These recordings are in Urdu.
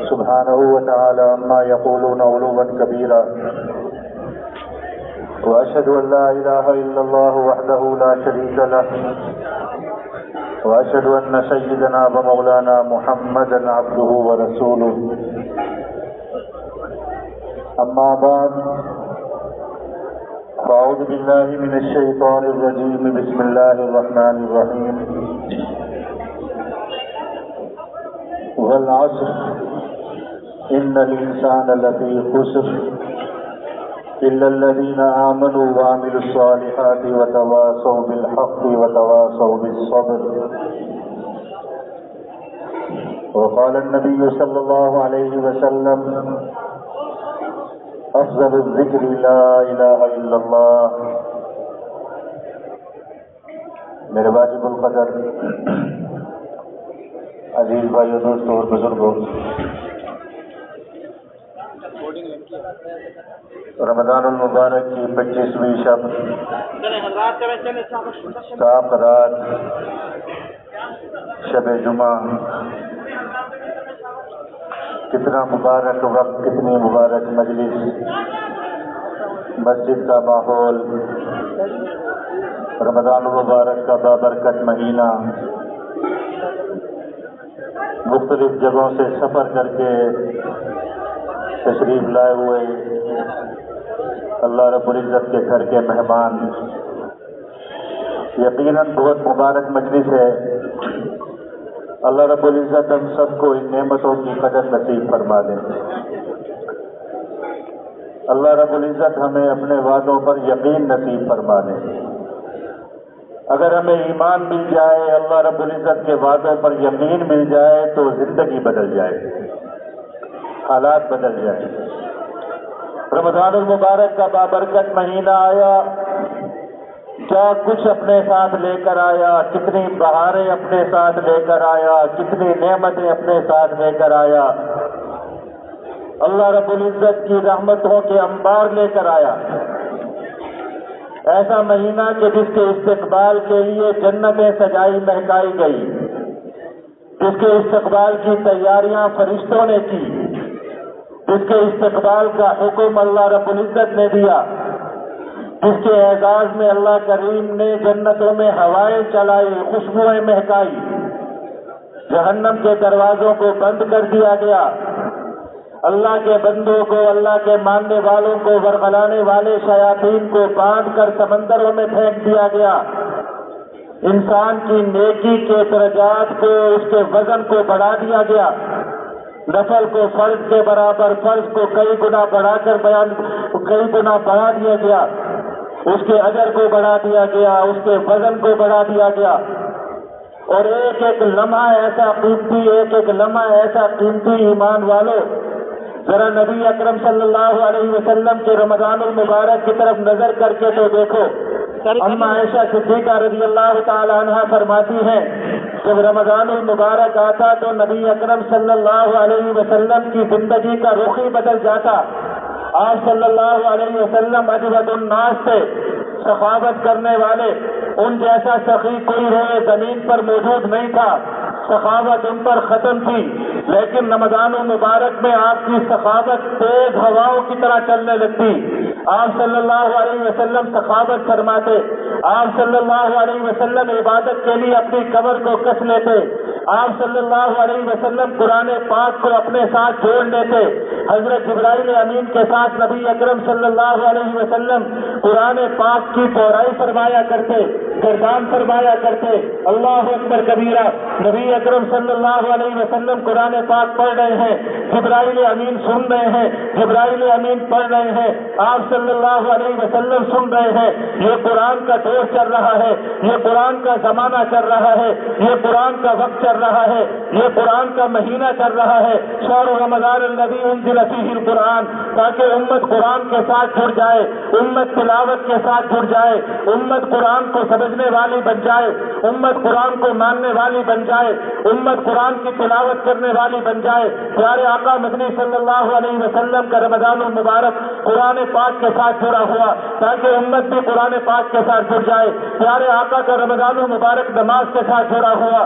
سبحانه وتعالى عما يقولون علوا كبيرا، وأشهد أن لا إله إلا الله وحده لا شريك له، وأشهد أن سيدنا ومولانا محمدا عبده ورسوله. أما بعد، فأعوذ بالله من الشيطان الرجيم. بسم الله الرحمن الرحيم. والعصر إن الإنسان لفي خسر إلا الذين آمنوا وعملوا الصالحات وتواصوا بالحق وتواصوا بالصبر. وقال النبي صلى الله عليه وسلم: افضل الذکر لا الہ الا اللہ. میرے واجب القدر عزیز بھائیو، دوستوں اور بزرگوں، رمضان المبارک کی 25ویں شب، صاف رات، شب جمعہ، کتنا مبارک وقت، کتنی مبارک مجلس، مسجد کا ماحول، رمضان المبارک کا بابرکت مہینہ، مختلف جگہوں سے سفر کر کے تشریف لائے ہوئے اللہ رب العزت کے گھر کے مہمان. یقیناً بہت مبارک مجلس ہے. اللہ رب العزت ہم سب کو ان نعمتوں کی قدر نصیب فرما دے. اللہ رب العزت ہمیں اپنے وعدوں پر یقین نصیب فرما دے. اگر ہمیں ایمان مل جائے، اللہ رب العزت کے وعدوں پر یقین مل جائے، تو زندگی بدل جائے، حالات بدل جائے. رمضان المبارک کا بابرکت مہینہ آیا، کیا کچھ اپنے ساتھ لے کر آیا، کتنی بہاریں اپنے ساتھ لے کر آیا، کتنی نعمتیں اپنے ساتھ لے کر آیا. اللہ رب العزت کی رحمتوں کے انبار لے کر آیا. ایسا مہینہ کہ جس کے استقبال کے لیے جنتیں سجائی مہکائی گئی، جس کے استقبال کی تیاریاں فرشتوں نے کی، جس کے استقبال کا حکم اللہ رب العزت نے دیا، جس کے اعزاز میں اللہ کریم نے جنتوں میں ہوائیں چلائی، خوشبوئیں مہکائی، جہنم کے دروازوں کو بند کر دیا گیا، اللہ کے بندوں کو، اللہ کے ماننے والوں کو، ورغلانے والے شیاطین کو باندھ کر سمندروں میں پھینک دیا گیا. انسان کی نیکی کے درجات کو، اس کے وزن کو بڑھا دیا گیا. نفل کو فرض کے برابر، فرض کو کئی گنا بڑھا دیا گیا. اس کے اجر کو بڑھا دیا گیا، اس کے وزن کو بڑھا دیا گیا. اور ایک ایک لمحہ ایسا قیمتی ایمان والو، ذرا نبی اکرم صلی اللہ علیہ وسلم کے رمضان المبارک کی طرف نظر کر کے تو دیکھو. اما عائشہ صدیقہ رضی اللہ تعالی عنہ فرماتی ہیں، جب رمضان المبارک آتا تو نبی اکرم صلی اللہ علیہ وسلم کی زندگی کا رخ ہی بدل جاتا. آپ صلی اللہ علیہ وسلم اجود الناس تھے، سخاوت کرنے والے. ان جیسا سخی کوئی روئے زمین پر موجود نہیں تھا. سخاوت ان پر ختم تھی، لیکن رمضان المبارک میں آپ کی سخاوت تیز ہواؤں کی طرح چلنے لگتی. آپ صلی اللہ علیہ وسلم سخاوت فرماتے. آپ صلی اللہ علیہ وسلم عبادت کے لیے اپنی کمر کو کس لیتے. آپ صلی اللہ علیہ وسلم قرآن پاک کو اپنے ساتھ جوڑ لیتے. حضرت جبرائیل امین کے ساتھ نبی اکرم صلی اللہ علیہ وسلم قرآن پاک کی تورائی فرمایا کرتے، گردان فرمایا کرتے. اللہ اکبر کبیرہ. نبی اکرم صلی اللہ علیہ وسلم قرآن پاک پڑھ رہے ہیں، جبرائیل امین سن رہے ہیں، جبرائیل امین پڑھ رہے ہیں، آپ صلی اللہ علیہ وسلم سن رہے ہیں. یہ قرآن کا دور چل رہا ہے، یہ قرآن کا زمانہ چل رہا ہے، یہ قرآن کا وقت چل رہا ہے، یہ قرآن کا مہینہ چل رہا ہے. شہر رمضان الذی انزل فیہ القرآن، تاکہ امت قرآن کے ساتھ جڑ جائے، امت تلاوت کے ساتھ جڑ جائے، امت قرآن کو سمجھنے والی بن جائے، امت قرآن کو ماننے والی بن جائے، امت قرآن کی تلاوت کرنے والی بن جائے. پیارے آقا مدنی صلی اللہ علیہ وسلم کا رمضان المبارک قرآن پاک کے ساتھ جڑا ہوا تاکہ امت بھی قرآن پاک کے ساتھ جڑ جائے. پیارے آقا کا رمضان المبارک نماز کے ساتھ جڑا ہوا.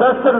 10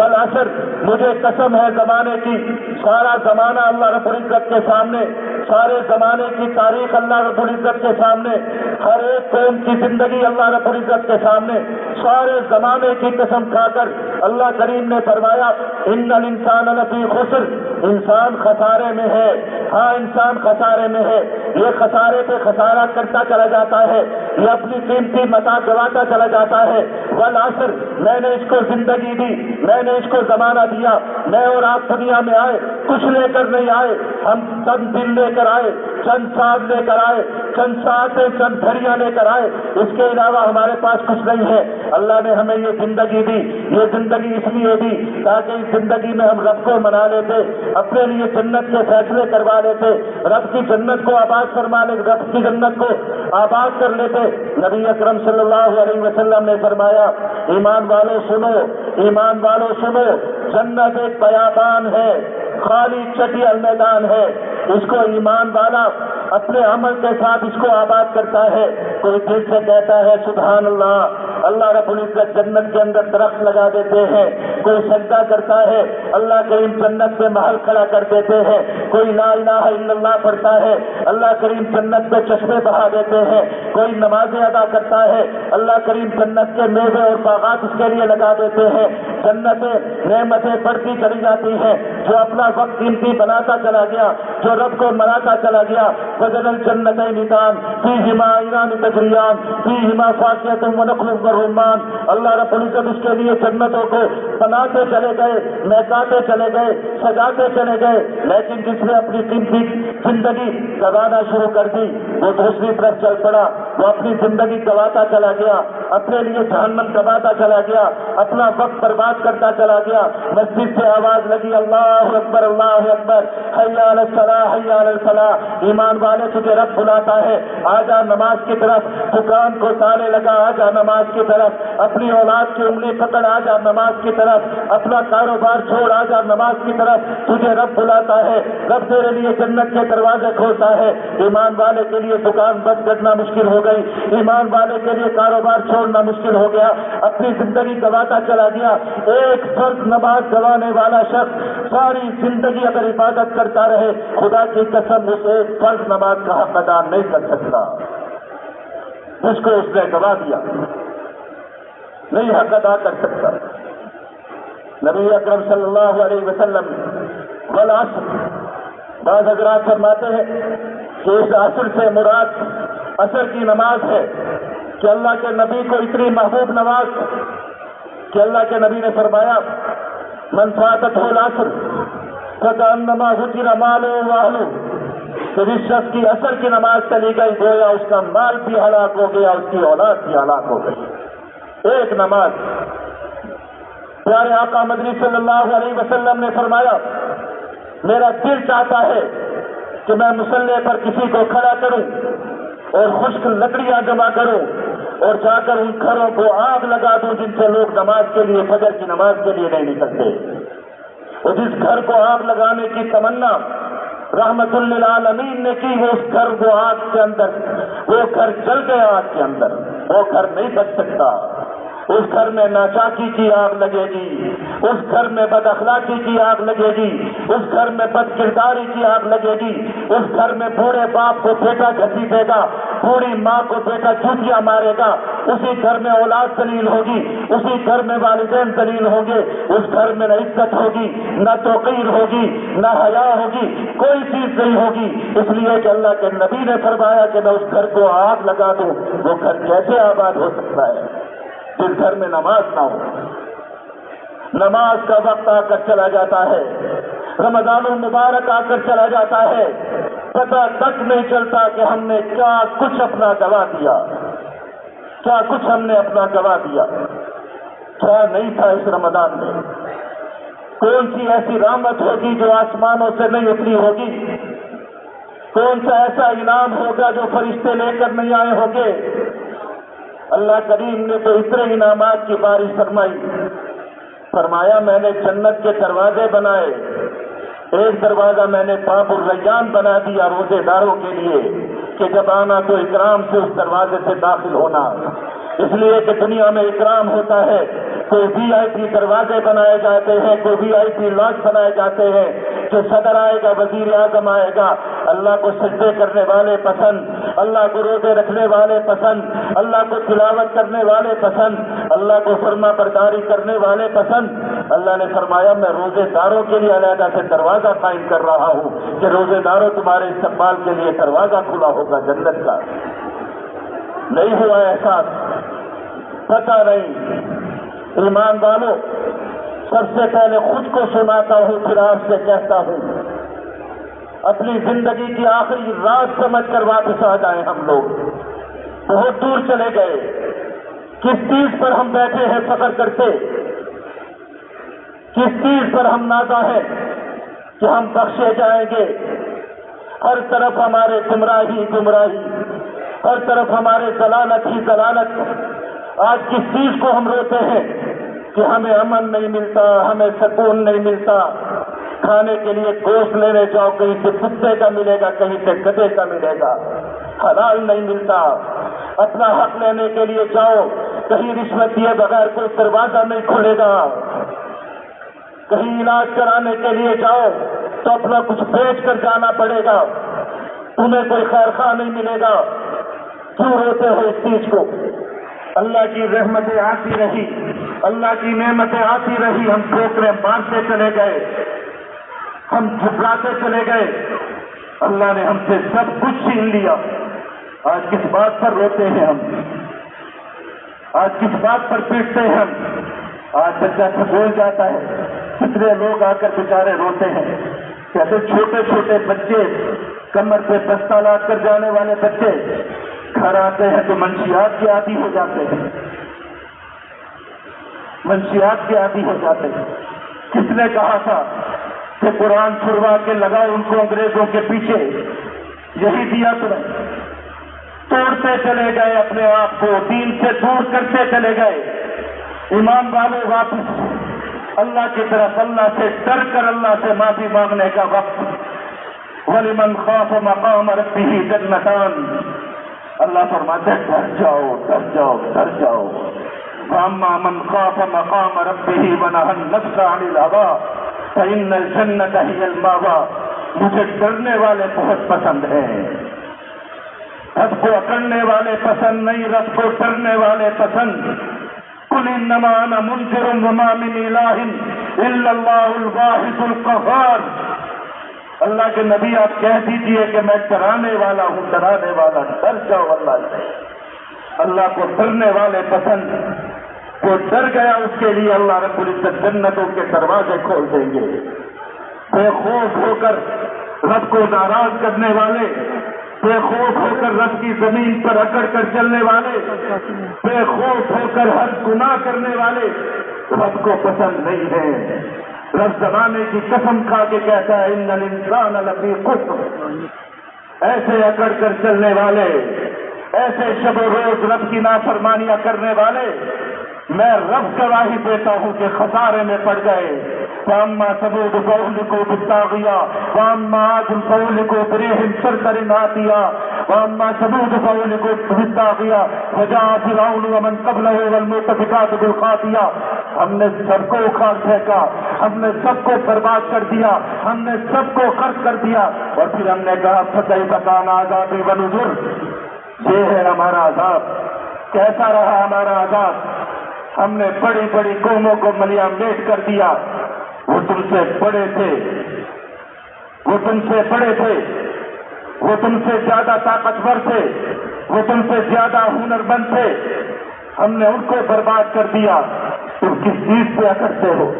والعصر، مجھے قسم ہے زمانے کی، سارا زمانہ اللہ رب العزت کے سامنے، سارے زمانے کی تاریخ اللہ رب العزت کے سامنے، ہر ایک قوم کی زندگی اللہ رب العزت کے سامنے، سارے زمانے کی قسم کھا کر اللہ کریم نے فرمایا ان الانسان لفی خسر، انسان خسارے میں ہے، ہاں انسان خسارے میں ہے، یہ خسارے پہ خسارہ کرتا چلا جاتا ہے، یہ اپنی قیمتی متاع گواتا چلا جاتا ہے۔ والعصر، میں نے اس کو زندگی دی، میں نے اس کو زمانہ دیا، میں اور آپ دنیا میں آئے کچھ لے کر نہیں آئے، ہم چند دن لے کر آئے، چند سال لے کر آئے، چند ساعتیں، چند گھڑیاں لے کر آئے، اس کے علاوہ ہمارے پاس کچھ نہیں ہے۔ اللہ نے ہمیں یہ زندگی دی، یہ زندگی اس لیے دی تاکہ اس زندگی میں ہم رب کو منا لیتے، اپنے لیے جنت کے فیصلے کروا لیتے، رب کی جنت کو آباد فرما لے، رب کی جنت کو آباد کر لیتے۔ نبی اکرم صلی اللہ علیہ وسلم نے فرمایا ایمان والو سنو، ایمان والو سنو، جنت ایک بیابان ہے، خالی چٹیل میدان ہے، اس کو ایمان والا اپنے عمل کے ساتھ اس کو آباد کرتا ہے۔ کوئی دل سے کہتا ہے سبحان اللہ، اللہ رب العزت جنت کے اندر درخت لگا دیتے ہیں، کوئی سجدہ کرتا ہے، اللہ کریم جنت میں محل کھڑا کر دیتے ہیں، کوئی لا الہ الا اللہ پڑھتا ہے، اللہ کریم جنت میں چشمے بہا دیتے ہیں، کوئی نمازیں ادا کرتا ہے، اللہ کریم جنت کے میوے اور باغات اس کے لیے لگا دیتے ہیں، جنتیں نعمتیں بڑھتی چلی جاتی ہیں۔ جو اپنا وقت قیمتی بناتا چلا گیا، جو رب کو مناتا چلا گیا، بدل الجنتین نِدان فیہما عینان تجریان فیہما فاکہۃ ونخل ورمان، اللہ رب العزت اس کے لیے جنتوں کو بناتے چلے گئے، مہکاتے چلے گئے، سجاتے چلے گئے، لیکن جس نے اپنی قیمتی زندگی گوانا شروع کر دی وہ دوسری طرف چل پڑا، وہ اپنی زندگی گواتا چلا گیا، اپنے لیے جہنم گواتا چلا گیا، اپنا وقت برباد کرتا چلا گیا۔ مسجد سے آواز لگی اللہ اکبر اللہ اکبر، حی علی الصلاۃ حی علی الفلاح، ایمان والے تجھے رب بلاتا ہے، آجا نماز کی طرف، دکان کو تالے لگا آجا نماز کی طرف، اپنی اولاد کی انگلی پکڑ آجا نماز کی طرف، اپنا کاروبار چھوڑ آجا نماز کی طرف، تجھے رب بلاتا ہے، رب تیرے لیے جنت کے دروازے کھولتا ہے۔ ایمان والے کے لیے دکان بند کرنا مشکل ہو گئی، ایمان والے کے لیے کاروبار چھوڑنا مشکل ہو گیا، اپنی زندگی گواتا چلا گیا۔ ایک فرض نماز گوانے والا شخص ساری زندگی اگر عبادت کرتا رہے، خدا کی قسم اس ایک فرض نماز کا حق ادا نہیں کر سکتا، اس کو اس نے گوا دیا، نہیں حق ادا کر سکتا۔ نبی اکرم صلی اللہ علیہ وسلم والعصر، بعض حضرات فرماتے ہیں کہ اس عصر سے مراد عصر کی نماز ہے، کہ اللہ کے نبی کو اتنی محبوب نماز کہ اللہ کے نبی نے فرمایا من فاتتہ العصر فکأنما حجر مالہ واہلہ، کہ جس شخص کی عصر کی نماز چلی گئی گویا اس کا مال بھی ہلاک ہو گیا، اس کی اولاد بھی ہلاک ہو گئی۔ ایک نماز۔ پیارے آقا مدنی صلی اللہ علیہ وسلم نے فرمایا میرا دل چاہتا ہے کہ میں مصلی پر کسی کو کھڑا کروں اور خشک لکڑیاں جمع کروں اور جا کر ان گھروں کو آگ لگا دوں جن سے لوگ نماز کے لیے، فجر کی نماز کے لیے نہیں نکلتے، اور جس گھر کو آگ لگانے کی تمنا رحمت للعالمین نے کی، وہ اس گھر کو آگ کے اندر، وہ گھر جل گیا آگ کے اندر، وہ گھر نہیں بچ سکتا۔ اس گھر میں ناچاکی کی آگ لگے گی، اس گھر میں بد اخلاقی کی آگ لگے گی، اس گھر میں بد کرداری کی آگ لگے گی، اس گھر میں بوڑھے باپ کو بیٹا گھسیٹے گا، بوڑھی ماں کو بیٹا جوتیاں مارے گا، اسی گھر میں اولاد ذلیل ہوگی، اسی گھر میں والدین ذلیل ہوں گے، اس گھر میں نہ عزت ہوگی، نہ توقیر ہوگی، نہ حیا ہوگی، کوئی چیز نہیں ہوگی، اس لیے کہ اللہ کے نبی نے فرمایا کہ میں اس گھر کو آگ لگا دوں، وہ گھر کیسے آباد ہو سکتا ہے جس گھر میں نماز نہ ہو۔ نماز کا وقت آ کر چلا جاتا ہے، رمضان المبارک آ کر چلا جاتا ہے، پتہ تک نہیں چلتا کہ ہم نے کیا کچھ اپنا گوا دیا، کیا کچھ ہم نے اپنا گوا دیا، کیا نہیں تھا اس رمضان میں، کون سی ایسی رحمت ہوگی جو آسمانوں سے نہیں اتری ہوگی، کون سا ایسا انعام ہوگا جو فرشتے لے کر نہیں آئے ہوں گے۔ اللہ کریم نے تو اتنے انعامات کی بارش فرمائی، فرمایا میں نے جنت کے دروازے بنائے، ایک دروازہ میں نے باب الریان بنا دیا روزے داروں کے لیے کہ جب آنا تو اکرام سے اس دروازے سے داخل ہونا، اس لیے کہ دنیا میں اکرام ہوتا ہے، کوئی VIP دروازے بنائے جاتے ہیں, کوئی VIP لاج بنائے جاتے ہیں, جو صدر آئے گا, وزیر اعظم آئے گا. اللہ کو سجدے کرنے والے پسند, اللہ کو روزے رکھنے والے پسند, اللہ کو تلاوت کرنے والے پسند, اللہ کو فرما برداری کرنے والے پسند. اللہ نے فرمایا میں روزے داروں کے لیے علیحدہ سے دروازہ قائم کر رہا ہوں کہ روزے داروں تمہارے استقبال کے لیے دروازہ کھلا ہوگا جنت کا. نہیں ہوا احساس, پتہ نہیں. ایمان والو, سب سے پہلے خود کو سناتا ہوں, پھر آپ سے کہتا ہوں, اپنی زندگی کی آخری رات سمجھ کر واپس آ جائیں. ہم لوگ بہت دور چلے گئے. کس چیز پر ہم بیٹھے ہیں فخر کرتے, کس چیز پر ہم نازا ہیں کہ ہم بخشے جائیں گے. ہر طرف ہمارے گمراہی گمراہی, ہر طرف ہمارے ضلالت ہی ضلالت. آج کس چیز کو ہم روتے ہیں کہ ہمیں امن نہیں ملتا, ہمیں سکون نہیں ملتا. کھانے کے لیے گوشت لینے جاؤ, کہیں سے کتے کا ملے گا, کہیں سے گدھے کا ملے گا, حلال نہیں ملتا. اپنا حق لینے کے لیے جاؤ, کہیں رشوت دیے بغیر کوئی دروازہ نہیں کھلے گا. کہیں علاج کرانے کے لیے جاؤ تو اپنا کچھ بیچ کر جانا پڑے گا, تمہیں کوئی خیر خواہ نہیں ملے گا. کیوں روتے ہو اس چیز کو؟ اللہ کی رحمتیں آتی رہی, اللہ کی نعمتیں آتی رہی, ہم ٹھوکریں مارتے چلے گئے, ہم جھٹلاتے چلے گئے, اللہ نے ہم سے سب کچھ چھین لیا. آج کس بات پر روتے ہیں ہم, آج کس بات پر پیٹتے ہیں ہم؟ آج بچہ بھول جاتا ہے, کتنے لوگ آ کر بیچارے روتے ہیں, کہتے چھوٹے چھوٹے بچے, کمر پہ بستہ لاد کر جانے والے بچے گھر آتے ہیں تو منشیات کے عادی ہو جاتے ہیں, منشیات کے عادی ہو جاتے ہیں. کس نے کہا تھا کہ قرآن چھڑوا کے لگاؤ ان کو انگریزوں کے پیچھے؟ یہی دیا تمہیں. توڑتے چلے گئے اپنے آپ کو, دین سے دور کرتے چلے گئے. ایمان والے, واپس اللہ کی طرف, اللہ سے ڈر کر اللہ سے معافی مانگنے کا وقت. وَلِمَنْ خَافَ مَقَامَ رَبِّهِ جَنَّتَانِ. اللہ فرماتے ہیں ڈر جاؤ, ڈر جاؤ, ڈر جاؤ. فَأَمَّا مَنْ خَافَ مَقَامَ رَبِّهِ وَنَهَى النَّفْسَ عَنِ الْهَوَىٰ فَإِنَّ الْجَنَّةَ هِيَ الْمَأْوَىٰ. مجھے ڈرنے والے بہت پسند ہیں, رب کو اکڑنے والے پسند نہیں, رب کو ڈرنے والے پسند. قُلْ إِنَّمَا أَنَا مُنذِرٌ وَمَا مِنْ إِلَٰهٍ إِلَّا اللَّهُ الْوَاحِدُ الْقَهَّارُ. اللہ کے نبی آپ کہہ دیجئے کہ میں ڈرانے والا ہوں, ڈرانے والا. ڈر جاؤ اللہ سے. اللہ کو ڈرنے والے پسند. وہ ڈر گیا, اس کے لیے اللہ رب العزت جنتوں کے دروازے کھول دیں گے. بے خوف ہو کر رب کو ناراض کرنے والے, بے خوف ہو کر رب کی زمین پر اکڑ کر چلنے والے, بے خوف ہو کر ہر گناہ کرنے والے رب کو پسند نہیں ہے. رب زمانے کی قسم کھا کے کہتا ہے ان الانسان لفی خسر. ایسے اکڑ کر چلنے والے, ایسے شب و روز رب کی نافرمانیاں کرنے والے, میں رب گواہی دیتا ہوں کہ خسارے میں پڑ گئے. فَأَمَّا ثَمُودُ فَأُهْلِكُوا بِالطَّاغِيَةِ وَأَمَّا عَادٌ فَأُهْلِكُوا بِرِيحٍ صَرْصَرٍ عَاتِيَةٍ وَأَمَّا ثَمُودُ فَأُهْلِكُوا بِالطَّاغِيَةِ وَجَاءَ فِرْعَوْنُ وَمَنْ قَبْلَهُ وَالْمُؤْتَفِكَاتُ بِالْخَاطِئَةِ. ہم نے سب کو اکھاڑ پھینکا, ہم نے سب کو برباد کر دیا, ہم نے سب کو خرچ کر دیا, اور پھر ہم نے کہا فَكَيْفَ كَانَ عَذَابِي وَنُذُرِ. یہ ہے ہمارا عذاب, کیسا رہا ہمارا عذاب. ہم نے بڑی بڑی قوموں کو ملیا میٹ کر دیا. وہ تم سے بڑے تھے, وہ تم سے بڑے تھے, وہ تم سے زیادہ طاقتور تھے, وہ تم سے زیادہ ہنرمند تھے, ہم نے ان کو برباد کر دیا. تم کس چیز پہ اکڑتے ہو؟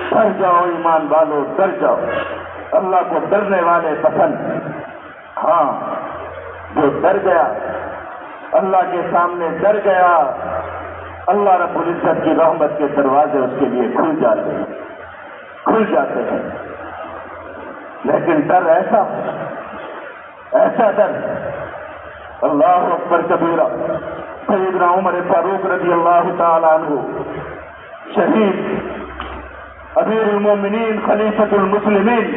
ڈر جاؤ ایمان والو, ڈر جاؤ. اللہ کو ڈرنے والے پسند. ہاں, جو ڈر گیا, اللہ کے سامنے ڈر گیا, اللہ رب العزت کی رحمت کے دروازے اس کے لیے کھل جاتے ہیں, کھل جاتے ہیں. لیکن ڈر ایسا, ایسا ڈر, اللہ اکبر کبیرہ. سیدنا عمر فاروق رضی اللہ تعالیٰ عنہ, شہید, امیر المومنین, خلیفۃ المسلمین,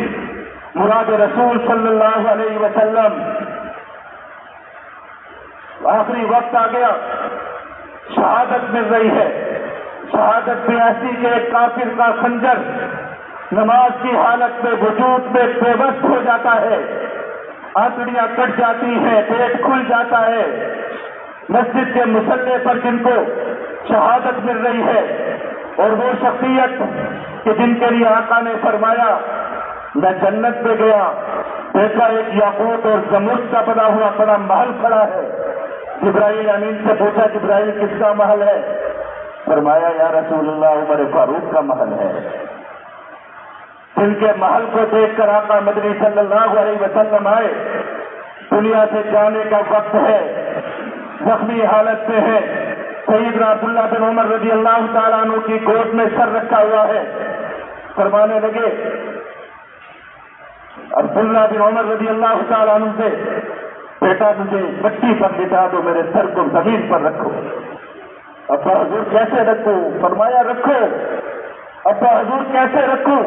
مراد رسول صلی اللہ علیہ وسلم. آخری وقت آ گیا, شہادت مل رہی ہے, شہادت بھی ایسی کہ ایک کافر کا خنجر نماز کی حالت میں وجود میں بے بس ہو جاتا ہے، آنکڑیاں کٹ جاتی ہیں، پیٹ کھل جاتا ہے۔ مسجد کے مصلی پر جن کو شہادت مل رہی ہے، اور وہ شخصیت کہ جن کے لیے آقا نے فرمایا میں جنت میں گیا، دیکھا ایک یاقوت اور زمرد کا بنا ہوا بڑا محل کھڑا ہے۔ جبرائیل امین سے پوچھا جبرائیل کس کا محل ہے؟ فرمایا یا رسول اللہ عمر فاروق کا محل ہے۔ جن کے محل کو دیکھ کر آقا مدنی صلی اللہ علیہ وسلم آئے، دنیا سے جانے کا وقت ہے، زخمی حالت میں ہے، سیدنا عبداللہ بن عمر رضی اللہ تعالیٰ عنہ کی گود میں سر رکھا ہوا ہے، فرمانے لگے عبداللہ بن عمر رضی اللہ تعالیٰ عنہ سے بیٹا مجھے مٹی پر لٹا دو، میرے سر کو زمین پر رکھو۔ ابا حضور کیسے رکھوں؟ فرمایا رکھو۔ ابا حضور کیسے رکھوں؟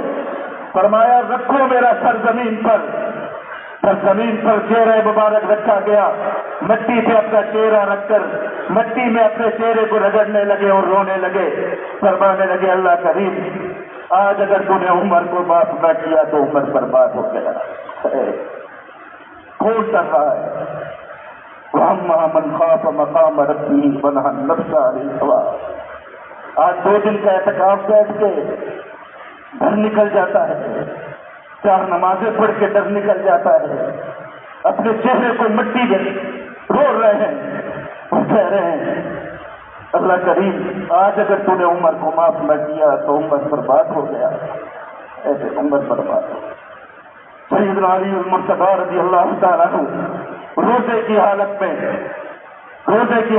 فرمایا رکھو میرا سر زمین پر۔ پھر زمین پر چہرہ مبارک رکھا گیا، مٹی سے اپنا چہرہ رکھ کر مٹی میں اپنے چہرے کو رگڑنے لگے اور رونے لگے، فرمانے لگے اللہ کریم آج اگر تو نے عمر کو معاف نہ کیا تو عمر برباد ہو گیا۔ کون کر رہا ہے؟ وَأَمَّا مَنْ خَافَ مَقَامَ رَبِّهِ وَنَهَى النَّفْسَ عَنِ الْهَوَىٰ۔ آج 2 دن کا اعتکاف بیٹھ کے ڈر نکل جاتا ہے، 4 نمازیں پڑھ کے ڈر نکل جاتا ہے، اپنے چہرے کو مٹی میں رو رہے ہیں اور کہہ رہے ہیں اللہ کریم آج اگر تو نے عمر کو معاف نہ کیا تو عمر برباد ہو گیا۔ ایسے عمر برباد ہو۔ سیدنا علی المرتضیٰ رضی اللہ تعالیٰ عنہ روزے کی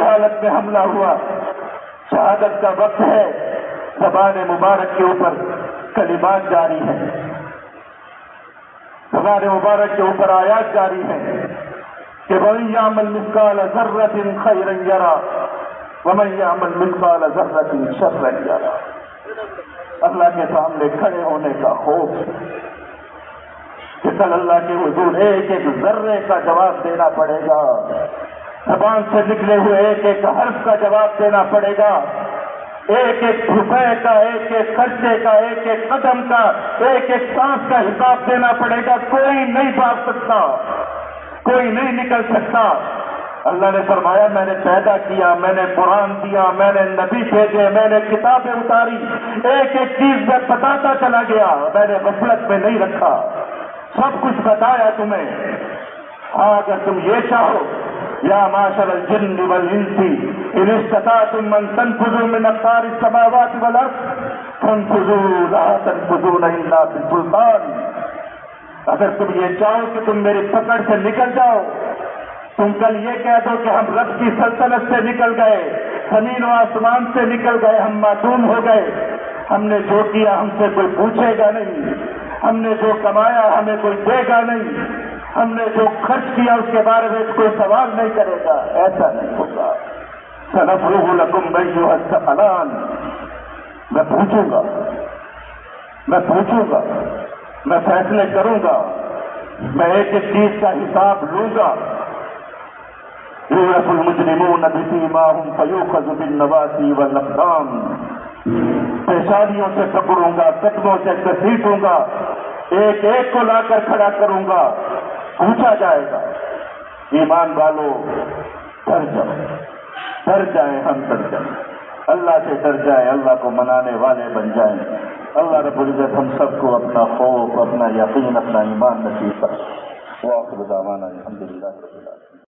حالت میں حملہ ہوا، شہادت کا وقت ہے، زبان مبارک کے اوپر کلمات جاری ہیں، زبان مبارک کے اوپر آیات جاری ہیں کہ وَمَن يَعْمَلْ مِثْقَالَ ذَرَّةٍ خَيْرًا يَرَهُ وَمَن يَعْمَلْ مِثْقَالَ ذَرَّةٍ شَرًّا يَرَهُ۔ اللہ کے سامنے کھڑے ہونے کا خوف کہ کل اللہ کے حضور ایک ایک ذرے کا جواب دینا پڑے گا، زبان سے نکلے ہوئے ایک ایک حرف کا جواب دینا پڑے گا، ایک ایک روپے کا، ایک ایک خرچے کا، ایک ایک قدم کا، ایک ایک سانس کا حساب دینا پڑے گا۔ کوئی نہیں بھاگ سکتا، کوئی نہیں نکل سکتا۔ اللہ نے فرمایا میں نے پیدا کیا، میں نے قرآن دیا، میں نے نبی بھیجے، میں نے کتابیں اتاری، ایک ایک چیز میں بتاتا چلا گیا، میں نے غفلت میں نہیں رکھا، سب کچھ بتایا تمہیں۔ ہاں اگر تم یہ چاہو یا معاشر الجن والانس ان استطعتم ان تنفذوا من اقطار السماوات والارض فانفذوا لا تنفذون الا بسلطان۔ اگر تم یہ چاہو کہ تم میری پکڑ سے نکل جاؤ، تم کل یہ کہہ دو کہ ہم رب کی سلطنت سے نکل گئے، زمین و آسمان سے نکل گئے، ہم معصوم ہو گئے، ہم نے جو کیا ہم سے کوئی پوچھے گا نہیں، ہم نے جو کمایا ہمیں کوئی دے گا نہیں، ہم نے جو خرچ کیا اس کے بارے میں کوئی سوال نہیں کرے گا، ایسا نہیں ہوگا۔ سنفرغ لکم ایھا الثقلان، میں پوچھوں گا، میں فیصلے کروں گا، میں ایک ایک چیز کا حساب لوں گا۔ یعرف المجرمون بسیماہم فیؤخذ بالنواصی والاقدام، پیشانیوں سے پکڑوں گا، قدموں سے گھسیٹوں گا، ایک ایک کو لا کر کھڑا کروں گا، پوچھا جائے گا۔ ایمان والو ڈر جائیں، ہم ڈر جائیں، اللہ سے ڈر جائیں، اللہ کو منانے والے بن جائیں۔ اللہ رب العزت ہم سب کو اپنا خوف، اپنا یقین، اپنا ایمان نصیب کرے۔ وآخر دعوانا الحمدللہ رب العالمین۔